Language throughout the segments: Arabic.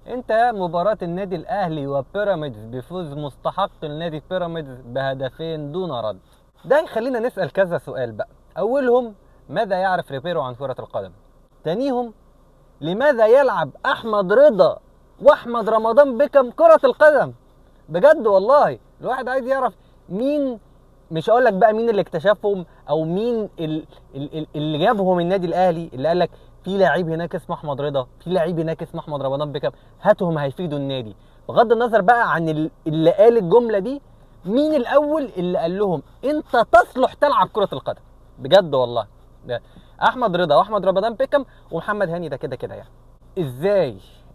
انت مباراة النادي الاهلي وبيراميدز بفوز مستحق لنادي بيراميدز بهدفين دون رد. ده يخلينا نسأل كذا سؤال بقى. اولهم، ماذا يعرف ريبيرو عن كرة القدم؟ تانيهم، لماذا يلعب احمد رضا واحمد رمضان بيكم كرة القدم؟ بجد والله الواحد عايز يعرف مين. مش هقول لك بقى مين اللي اكتشفهم او مين اللي جابهم النادي الاهلي، اللي قال لك في لعيب هناك اسمه احمد رضا، في لعيب هناك اسمه احمد رمضان بيكم، هاتهم هيفيدوا النادي. بغض النظر بقى عن اللي قال الجمله دي، مين الاول اللي قال لهم انت تصلح تلعب كره القدم؟ بجد والله ده احمد رضا واحمد رمضان بيكم ومحمد هاني، ده كده كده يعني.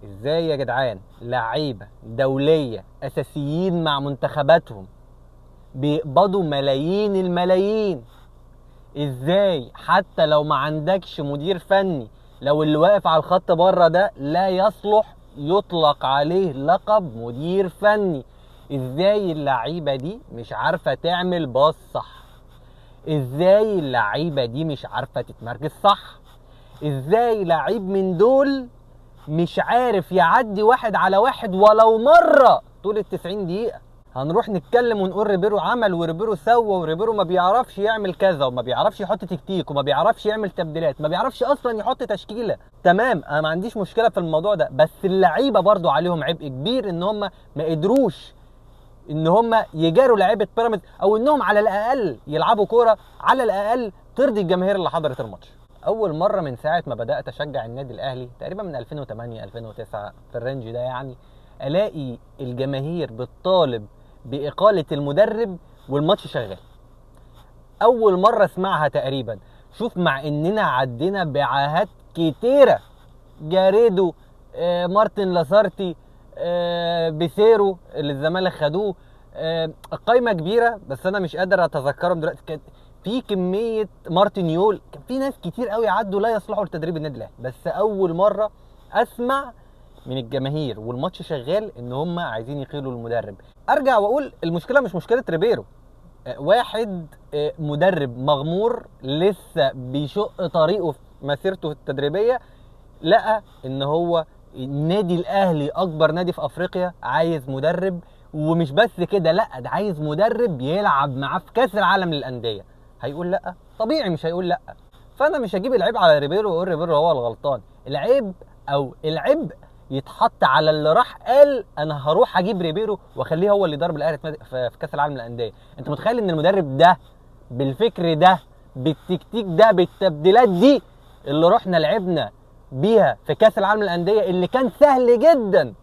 ازاي يا جدعان لعيبه دوليه اساسيين مع منتخباتهم بيقبضوا ملايين الملايين؟ ازاي حتى لو ما عندكش مدير فني، لو اللي واقف على الخط بره ده لا يصلح يطلق عليه لقب مدير فني؟ ازاي اللعيبه دي مش عارفه تعمل باص صح؟ ازاي اللعيبه دي مش عارفه تتمركز صح؟ ازاي لعيب من دول مش عارف يعدي واحد على واحد ولو مره طول ال90 دقيقه؟ هنروح نتكلم ونقول ريبيرو عمل وريبيرو سوى وريبيرو ما بيعرفش يعمل كذا وما بيعرفش يحط تكتيك وما بيعرفش يعمل تبديلات، ما بيعرفش اصلا يحط تشكيله. تمام، انا ما عنديش مشكله في الموضوع ده، بس اللعيبه برضو عليهم عبء كبير ان هم ما قدروش ان هم يجاروا لعيبه بيراميدز، او انهم على الاقل يلعبوا كوره على الاقل ترضي الجماهير اللي حضرت الماتش. اول مره من ساعه ما بدات اشجع النادي الاهلي تقريبا من 2008 2009 في الرينج ده يعني، الاقي الجماهير بتطالب باقاله المدرب والماتش شغال. اول مره اسمعها تقريبا. شوف، مع اننا عدينا بعاهات كتيره، جاريدو، مارتن لاسارتي، بيسيرو اللي الزمالك خدوه، قايمه كبيره بس انا مش قادر اتذكرهم دلوقتي. كانت في كميه مارتينيول، كان في ناس كتير قوي عدوا لا يصلحوا لتدريب النادي الاهلي، بس اول مره اسمع من الجماهير والماتش شغال ان هم عايزين يقيلوا المدرب. ارجع واقول المشكله مش مشكله ريبيرو. واحد مدرب مغمور لسه بيشق طريقه في مسيرته التدريبيه، لقى ان هو النادي الاهلي اكبر نادي في افريقيا عايز مدرب، ومش بس كده، لا ده عايز مدرب يلعب معاه في كاس العالم للانديه. هيقول لا؟ طبيعي مش هيقول لا. فانا مش هجيب العيب على ريبيرو واقول ريبيرو هو الغلطان. العيب او العبء يتحط على اللي راح قال انا هروح اجيب ريبيرو واخليه هو اللي يدرب الاهلي في كاس العالم للانديه. انت متخيل ان المدرب ده بالفكر ده بالتكتيك ده بالتبديلات دي اللي رحنا لعبنا بيها في كاس العالم للانديه اللي كان سهل جدا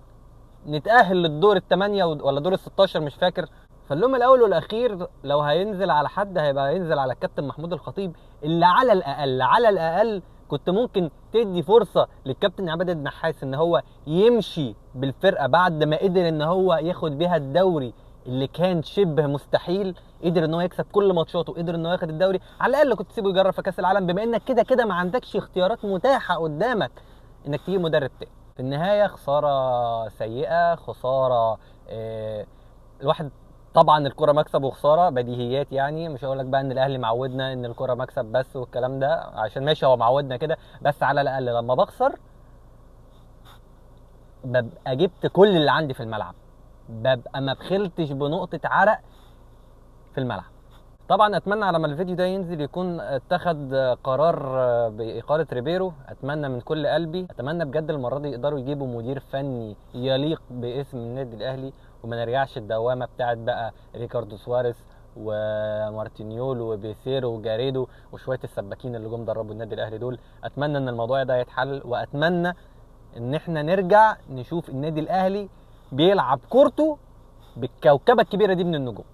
نتاهل للدور الثمانيه ولا دور ال16 مش فاكر؟ فاللوم الاول والاخير لو هينزل على حد هيبقى ينزل على الكابتن محمود الخطيب، اللي على الاقل كنت ممكن تدي فرصه للكابتن عماد النحاس ان هو يمشي بالفرقه بعد ما قدر ان هو ياخد بيها الدوري اللي كان شبه مستحيل. قدر ان هو يكسب كل ماتشاته، قدر ان هو ياخد الدوري. على الاقل كنت تسيبه يجرب في كاس العالم، بما انك كده كده ما عندكش اختيارات متاحه قدامك انك تجيب مدرب تاني. في النهايه خساره سيئه، خساره. الواحد طبعا الكرة مكسب وخسارة بديهيات يعني، مش هقول لك بقى ان الاهلي معودنا ان الكرة مكسب بس والكلام ده، عشان ماشي هو معودنا كده، بس على الاقل لما بخسر ببقى جبت كل اللي عندي في الملعب، ببقى ما بخلتش بنقطة عرق في الملعب. طبعا اتمنى لما الفيديو ده ينزل يكون اتخذ قرار باقالة ريبيرو. اتمنى من كل قلبي، اتمنى بجد المرة دي يقدروا يجيبوا مدير فني يليق باسم النادي الاهلي، وما نرجعش الدوامة بتاعت بقى ريكاردو سواريز ومارتينيول وبيسيرو وجاريدو وشوية السباكين اللي جم دربوا النادي الاهلي دول. اتمنى ان الموضوع ده يتحل، واتمنى ان احنا نرجع نشوف النادي الاهلي بيلعب كورته بالكوكبة الكبيرة دي من النجوم.